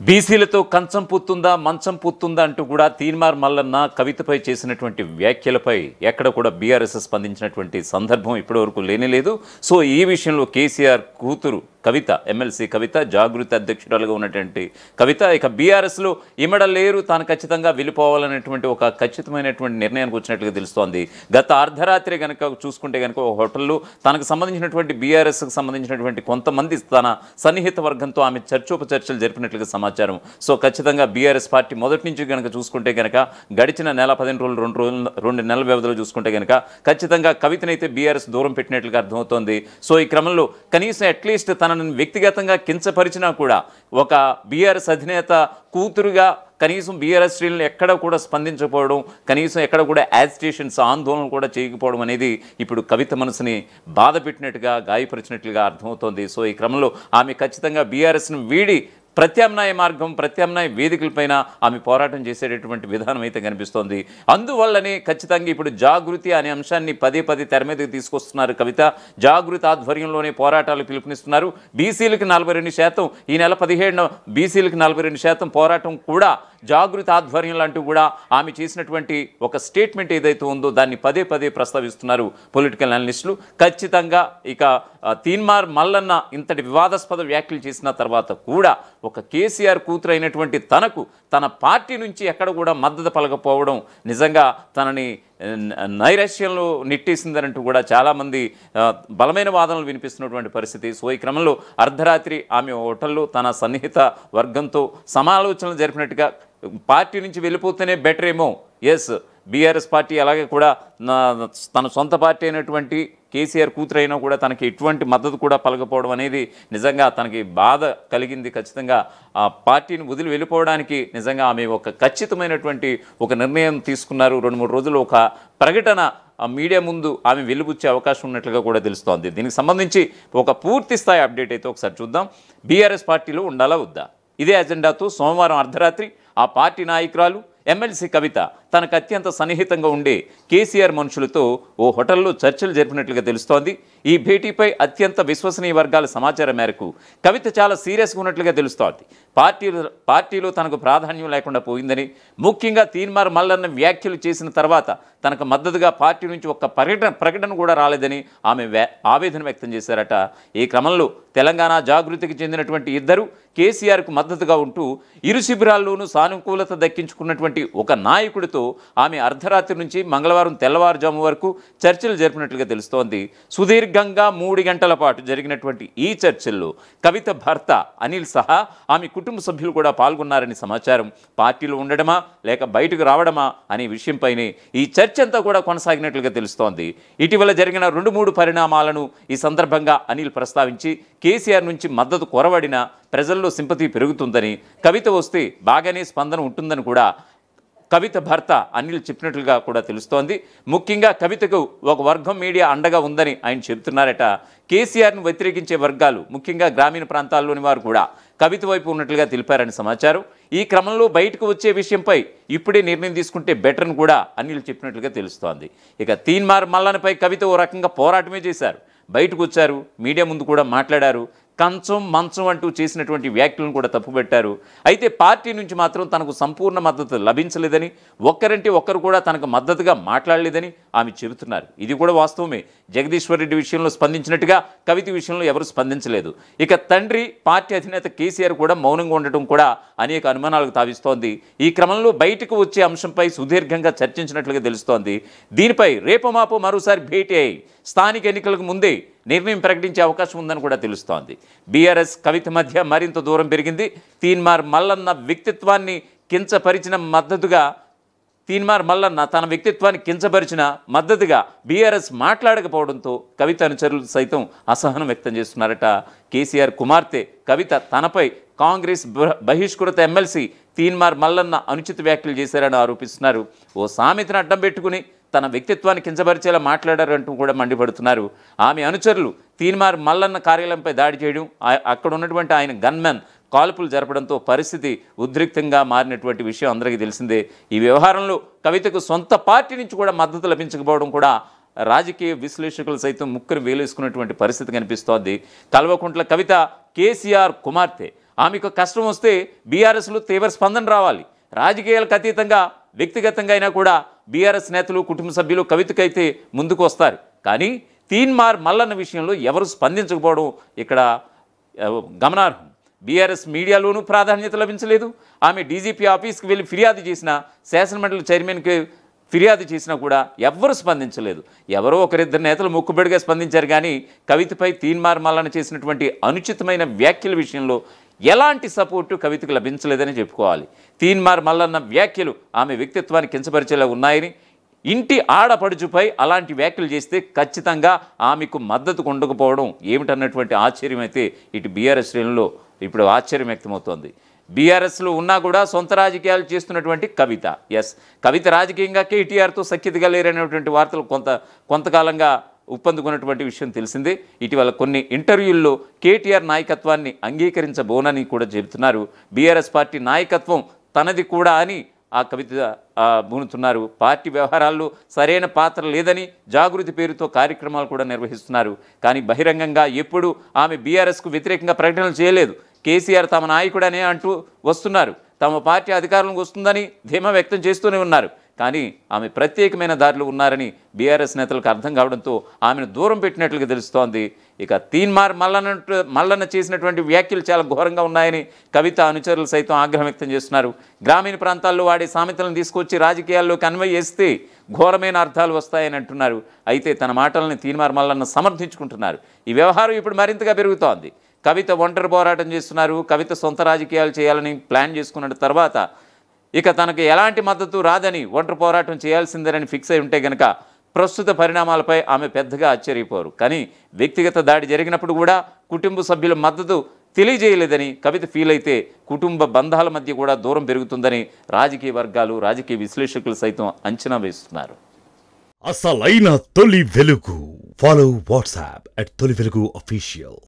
బీసీలతో కంచం పూతుందా మంచం పూతుందా అంటూ కూడా తీన్మార్ మల్లన్న కవితపై చేసినటువంటి వ్యాఖ్యలపై ఎక్కడ కూడా బీఆర్ఎస్ స్పందించినటువంటి సందర్భం ఇప్పటివరకు లేనేలేదు. సో ఈ విషయంలో కేసీఆర్ కూతురు కవిత, ఎమ్మెల్సీ కవిత, జాగృతి అధ్యక్షురాలుగా ఉన్నటువంటి కవిత ఇక బీఆర్ఎస్లో ఇమడలేరు, తాను ఖచ్చితంగా వెళ్ళిపోవాలనేటువంటి ఒక ఖచ్చితమైనటువంటి నిర్ణయానికి వచ్చినట్లుగా తెలుస్తోంది. గత అర్ధరాత్రి కనుక చూసుకుంటే కనుక ఒక హోటల్లో తనకు సంబంధించినటువంటి బీఆర్ఎస్కి సంబంధించినటువంటి కొంతమంది తన సన్నిహిత వర్గంతో ఆమె చర్చోపచర్చలు జరిపినట్లుగా సమాచారం. సో ఖచ్చితంగా బీఆర్ఎస్ పార్టీ మొదటి నుంచి కనుక చూసుకుంటే కనుక గడిచిన నెల 15 రోజులు, రెండు నెలల వ్యవధిలో చూసుకుంటే కనుక ఖచ్చితంగా కవితనైతే బీఆర్ఎస్ దూరం పెట్టినట్లుగా అర్థమవుతోంది. సో ఈ క్రమంలో కనీసం అట్లీస్ట్ తనను వ్యక్తిగతంగా కించపరిచినా కూడా ఒక బీఆర్ఎస్ అధినేత కూతురుగా కనీసం బీఆర్ఎస్ శ్రేణులు ఎక్కడ కూడా స్పందించకపోవడం, కనీసం ఎక్కడ కూడా యాజిటేషన్స్ ఆందోళన కూడా చేయకపోవడం అనేది ఇప్పుడు కవిత మనసుని బాధ పెట్టినట్టుగా, గాయపరిచినట్లుగా అర్థమవుతోంది. సో ఈ క్రమంలో ఆమె ఖచ్చితంగా బీఆర్ఎస్ను వీడి ప్రత్యామ్నాయ మార్గం, ప్రత్యామ్నాయ వేదికలపైన ఆమె పోరాటం చేసేటటువంటి విధానం అయితే కనిపిస్తోంది. అందువల్లనే ఖచ్చితంగా ఇప్పుడు జాగృతి అనే అంశాన్ని పదే తెర మీదకి తీసుకొస్తున్నారు కవిత. జాగృతి ఆధ్వర్యంలోనే పోరాటాలు పిలుపునిస్తున్నారు. బీసీలకు 42%, ఈ నెల 17న బీసీలకు 42% పోరాటం కూడా జాగృతి ఆధ్వర్యంలో అంటూ కూడా ఆమె చేసినటువంటి ఒక స్టేట్మెంట్ ఏదైతే ఉందో దాన్ని పదే ప్రస్తావిస్తున్నారు పొలిటికల్ అనలిస్టులు. ఖచ్చితంగా ఇక తీన్మార్ మల్లన్న ఇంతటి వివాదాస్పద వ్యాఖ్యలు చేసిన తర్వాత కూడా ఒక కేసీఆర్ కూతురు అయినటువంటి తనకు తన పార్టీ నుంచి ఎక్కడ కూడా మద్దతు పలకపోవడం నిజంగా తనని నైరాశ్యంలో నెట్టేసిందనంటూ కూడా చాలామంది బలమైన వాదనలు వినిపిస్తున్నటువంటి పరిస్థితి. సో ఈ క్రమంలో అర్ధరాత్రి ఆమె హోటల్లో తన సన్నిహిత వర్గంతో సమాలోచనలు జరిపినట్టుగా పార్టీ నుంచి వెళ్ళిపోతేనే బెటర్ ఏమో, ఎస్ బీఆర్ఎస్ పార్టీ అలాగే కూడా తన సొంత పార్టీ అయినటువంటి కేసీఆర్ కూతురు అయినా కూడా తనకి ఎటువంటి మద్దతు కూడా పలకపోవడం అనేది నిజంగా తనకి బాధ కలిగింది. ఖచ్చితంగా ఆ పార్టీని వదిలి వెళ్ళిపోవడానికి నిజంగా ఆమె ఒక ఖచ్చితమైనటువంటి ఒక నిర్ణయం తీసుకున్నారు. 2-3 రోజులు ఒక ప్రకటన మీడియా ముందు ఆమె వెలుబుచ్చే అవకాశం ఉన్నట్లుగా కూడా తెలుస్తోంది. దీనికి సంబంధించి ఒక పూర్తి స్థాయి అప్డేట్ అయితే ఒకసారి చూద్దాం. బీఆర్ఎస్ పార్టీలో ఉండాలా వద్దా, ఇదే అజెండాతో సోమవారం అర్ధరాత్రి ఆ పార్టీ నాయకురాలు ఎమ్మెల్సీ కవిత తనకు అత్యంత సన్నిహితంగా ఉండే కేసీఆర్ మనుషులతో ఓ హోటల్లో చర్చలు జరిపినట్లుగా తెలుస్తోంది. ఈ భేటీపై అత్యంత విశ్వసనీయ వర్గాల సమాచారం మేరకు కవిత చాలా సీరియస్గా ఉన్నట్లుగా తెలుస్తోంది. పార్టీలో తనకు ప్రాధాన్యం లేకుండా పోయిందని, ముఖ్యంగా తీన్మార్ మల్లన్న వ్యాఖ్యలు చేసిన తర్వాత తనకు మద్దతుగా పార్టీ నుంచి ఒక్క ప్రకటన కూడా రాలేదని ఆమె ఆవేదన వ్యక్తం చేశారట. ఈ క్రమంలో తెలంగాణ జాగృతికి చెందినటువంటి ఇద్దరు కేసీఆర్కు మద్దతుగా ఉంటూ ఇరు శిబిరాల్లోనూ సానుకూలత దక్కించుకున్నటువంటి ఒక నాయకుడితో ఆమె అర్ధరాత్రి నుంచి మంగళవారం తెల్లవారుజాము వరకు చర్చలు జరిపినట్లుగా తెలుస్తోంది. సుదీర్ఘంగా 3 గంటల పాటు జరిగినటువంటి ఈ చర్చల్లో కవిత భర్త అనిల్ సహా ఆమె కుటుంబ సభ్యులు కూడా పాల్గొన్నారని సమాచారం. పార్టీలో ఉండడమా లేక బయటకు రావడమా అనే విషయంపైనే ఈ చర్చ అంతా కూడా కొనసాగినట్లుగా తెలుస్తోంది. ఇటీవల జరిగిన 2-3 పరిణామాలను ఈ సందర్భంగా అనిల్ ప్రస్తావించి కేసీఆర్ నుంచి మద్దతు కొరవడిన ప్రజల్లో సింపతి పెరుగుతుందని, కవిత వస్తే బాగానే స్పందన ఉంటుందని కూడా కవిత భర్త అనిల్ చెప్పినట్లుగా కూడా తెలుస్తోంది. ముఖ్యంగా కవితకు ఒక వర్గం మీడియా అండగా ఉందని ఆయన చెబుతున్నారట. కేసీఆర్ను వ్యతిరేకించే వర్గాలు, ముఖ్యంగా గ్రామీణ ప్రాంతాల్లోని వారు కూడా కవిత వైపు ఉన్నట్లుగా తెలిపారని సమాచారం. ఈ క్రమంలో బయటకు వచ్చే విషయంపై ఇప్పుడే నిర్ణయం తీసుకుంటే బెటర్ అని కూడా అనిల్ చెప్పినట్లుగా తెలుస్తోంది. ఇక తీన్మార్ మల్లన్నపై కవిత ఓ రకంగా పోరాటమే చేశారు. బయటకు వచ్చారు, మీడియా ముందు కూడా మాట్లాడారు. కంచం మంచం అంటూ చేసినటువంటి వ్యాఖ్యలను కూడా తప్పుపెట్టారు. అయితే పార్టీ నుంచి మాత్రం తనకు సంపూర్ణ మద్దతు లభించలేదని, ఒక్కరంటే ఒక్కరు కూడా తనకు మద్దతుగా మాట్లాడలేదని ఆమె చెబుతున్నారు. ఇది కూడా వాస్తవమే. జగదీశ్వర్ రెడ్డి విషయంలో స్పందించినట్టుగా కవిత విషయంలో ఎవరు స్పందించలేదు. ఇక తండ్రి పార్టీ అధినేత కేసీఆర్ కూడా మౌనంగా ఉండటం కూడా అనేక అనుమానాలకు తావిస్తోంది. ఈ క్రమంలో బయటకు వచ్చే అంశంపై సుదీర్ఘంగా చర్చించినట్లుగా తెలుస్తోంది. దీనిపై రేపమాపో మరోసారి భేటీ అయి స్థానిక ఎన్నికలకు ముందే నిర్ణయం ప్రకటించే అవకాశం ఉందని కూడా తెలుస్తోంది. బీఆర్ఎస్ కవిత మధ్య మరింత దూరం పెరిగింది. తీన్మార్ మల్లన్న వ్యక్తిత్వాన్ని కించపరిచిన మద్దతుగా తీన్మార్ మల్లన్న తన వ్యక్తిత్వాన్ని కించపరిచిన మద్దతుగా బీఆర్ఎస్ మాట్లాడకపోవడంతో కవిత అనుచరులు సైతం అసహనం వ్యక్తం చేస్తున్నారట. కేసీఆర్ కుమార్తె కవిత తనపై కాంగ్రెస్ బహిష్కృత ఎమ్మెల్సీ తీన్మార్ మల్లన్న అనుచిత వ్యాఖ్యలు చేశారని ఆరోపిస్తున్నారు. ఓ సామెతను అడ్డం పెట్టుకుని తన వ్యక్తిత్వాన్ని కించపరిచేలా మాట్లాడారంటూ కూడా మండిపడుతున్నారు. ఆమె అనుచరులు తీన్మార్ మల్లన్న కార్యాలయంపై దాడి చేయడం, అక్కడ ఉన్నటువంటి ఆయన గన్మెన్ కాల్పులు జరపడంతో పరిస్థితి ఉద్రిక్తంగా మారినటువంటి విషయం అందరికీ తెలిసిందే. ఈ వ్యవహారంలో కవితకు సొంత పార్టీ నుంచి కూడా మద్దతు లభించకపోవడం కూడా రాజకీయ విశ్లేషకులు సైతం ముక్కును వేలేసుకున్నటువంటి పరిస్థితి కనిపిస్తోంది. కల్వకుంట్ల కవిత కేసీఆర్ కుమార్తె. ఆమెకు కష్టం వస్తే బీఆర్ఎస్లో తీవ్ర స్పందన రావాలి. రాజకీయాలకు అతీతంగా వ్యక్తిగతంగా అయినా కూడా బీఆర్ఎస్ నేతలు, కుటుంబ సభ్యులు కవితకైతే ముందుకు వస్తారు. కానీ తీన్మార్ మల్లన్న విషయంలో ఎవరు స్పందించకపోవడం ఇక్కడ గమనార్హం. బీఆర్ఎస్ మీడియాలోనూ ప్రాధాన్యత లభించలేదు. ఆమె డీజీపీ ఆఫీస్కి వెళ్ళి ఫిర్యాదు చేసినా, శాసనమండలి చైర్మన్కి ఫిర్యాదు చేసినా కూడా ఎవ్వరు స్పందించలేదు. ఎవరో ఒకరిద్దరు నేతలు మొక్కుబడిగా స్పందించారు. కానీ కవితపై తీన్మార్ మల్లన్న చేసినటువంటి అనుచితమైన వ్యాఖ్యల విషయంలో ఎలాంటి సపోర్టు కవితకు లభించలేదని చెప్పుకోవాలి. తీన్మార్ మల్లన్న వ్యాఖ్యలు ఆమె వ్యక్తిత్వాన్ని కించపరిచేలా ఉన్నాయని, ఇంటి ఆడపడుచుపై అలాంటి వ్యాఖ్యలు చేస్తే ఖచ్చితంగా ఆమెకు మద్దతు ఉండకపోవడం ఏమిటన్నటువంటి ఆశ్చర్యం అయితే ఇటు బీఆర్ఎస్ శ్రేణుల్లో ఇప్పుడు ఆశ్చర్యం వ్యక్తమవుతోంది. బీఆర్ఎస్లో ఉన్నా కూడా సొంత రాజకీయాలు చేస్తున్నటువంటి కవిత, కవిత రాజకీయంగా కేటీఆర్తో సఖ్యతగా లేరనేటువంటి వార్తలు కొంతకాలంగా ఉప్పందుకున్నటువంటి విషయం తెలిసిందే. ఇటీవల కొన్ని ఇంటర్వ్యూల్లో కేటీఆర్ నాయకత్వాన్ని అంగీకరించబోనని కూడా చెబుతున్నారు. బీఆర్ఎస్ పార్టీ నాయకత్వం తనది కూడా అని ఆ కవిత బూనుతున్నారు. పార్టీ వ్యవహారాల్లో సరైన పాత్ర లేదని జాగృతి పేరుతో కార్యక్రమాలు కూడా నిర్వహిస్తున్నారు. కానీ బహిరంగంగా ఎప్పుడూ ఆమె బీఆర్ఎస్కు వ్యతిరేకంగా ప్రకటనలు చేయలేదు. కేసీఆర్ తమ నాయకుడనే అంటూ వస్తున్నారు. తమ పార్టీ అధికారంలోకి వస్తుందని ధీమా వ్యక్తం చేస్తూనే ఉన్నారు. కానీ ఆమె ప్రత్యేకమైన దారిలో ఉన్నారని బీఆర్ఎస్ నేతలకు అర్థం కావడంతో ఆమెను దూరం పెట్టినట్లుగా తెలుస్తోంది. ఇక తీన్మార్ మల్లన్న చేసినటువంటి వ్యాఖ్యలు చాలా ఘోరంగా ఉన్నాయని కవిత అనుచరులు సైతం ఆగ్రహం వ్యక్తం చేస్తున్నారు. గ్రామీణ ప్రాంతాల్లో వాడే సామెతలను తీసుకొచ్చి రాజకీయాల్లోకి అన్వయిస్తే ఘోరమైన అర్థాలు వస్తాయని అంటున్నారు. అయితే తన మాటలను తీన్మార్ మల్లన్న సమర్థించుకుంటున్నారు. ఈ వ్యవహారం ఇప్పుడు మరింతగా పెరుగుతోంది. కవిత ఒంటరి పోరాటం చేస్తున్నారు. కవిత సొంత రాజకీయాలు చేయాలని ప్లాన్ చేసుకున్న తర్వాత ఇక తనకు ఎలాంటి మద్దతు రాదని, ఒంటరి పోరాటం చేయాల్సిందేనని ఫిక్స్ అయి ఉంటే కనుక ప్రస్తుత పరిణామాలపై ఆమె పెద్దగా ఆశ్చర్యపోరు. కానీ వ్యక్తిగత దాడి జరిగినప్పుడు కూడా కుటుంబ సభ్యుల మద్దతు తెలియజేయలేదని కవిత ఫీల్ అయితే కుటుంబ బంధాల మధ్య కూడా దూరం పెరుగుతుందని రాజకీయ వర్గాలు, రాజకీయ విశ్లేషకులు సైతం అంచనా వేస్తున్నారు. అసలైన తొలి వెలుగు. ఫాలో వాట్సాప్ @తొలి వెలుగు official.